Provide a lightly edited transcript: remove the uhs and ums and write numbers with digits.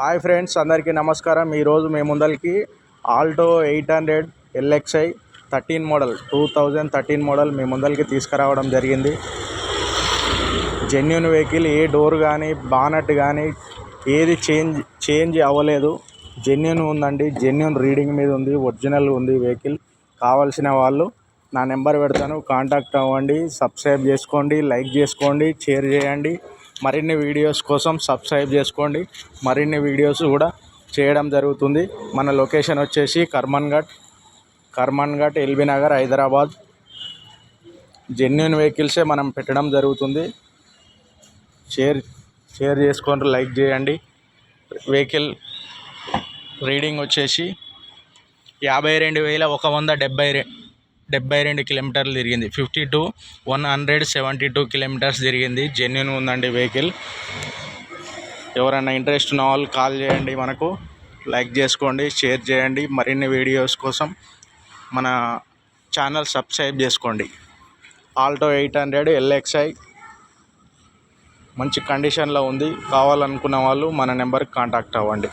Hi friends, అందరికీ నమస్కారం. ఈరోజు మేము ముందరికి ఆల్టో 800 LXi 13 మోడల్ 2013 మోడల్ మీ ముందరికి తీసుకురావడం జరిగింది. జెన్యూన్ వెహికల్, ఏ డోర్ కానీ బానట్ కానీ ఏది చేంజ్ అవ్వలేదు. జెన్యూన్ ఉందండి, జెన్యూన్ రీడింగ్ మీద ఉంది, ఒరిజినల్ ఉంది వెహికల్. కావాల్సిన వాళ్ళు నా నెంబర్ పెడతాను, కాంటాక్ట్ అవ్వండి. సబ్స్క్రైబ్ చేసుకోండి, లైక్ చేసుకోండి, షేర్ చేయండి. మరిన్ని వీడియోస్ కోసం సబ్స్క్రైబ్ చేసుకోండి. మరిన్ని వీడియోస్ కూడా చేయడం జరుగుతుంది. మన లొకేషన్ వచ్చేసి కర్మన్ఘట్ ఎల్బీ నగర్, హైదరాబాద్. జెన్యూన్ వెహికల్సే మనం పెట్టడం జరుగుతుంది. షేర్ చేసుకోండి, లైక్ చేయండి. వెహికల్ రీడింగ్ వచ్చేసి 52,172 కిలోమీటర్లు తిరిగింది. 52,172 కిలోమీటర్స్ తిరిగింది. జెన్యూన్ ఉందండి వెహికల్. ఎవరైనా ఇంట్రెస్ట్ ఉన్న వాళ్ళు కాల్ చేయండి. మనకు లైక్ చేసుకోండి, షేర్ చేయండి. మరిన్ని వీడియోస్ కోసం మన ఛానల్ సబ్స్క్రైబ్ చేసుకోండి. ఆల్టో 800 LXi మంచి కండిషన్లో ఉంది. కావాలనుకున్న వాళ్ళు మన నెంబర్కి కాంటాక్ట్ అవ్వండి.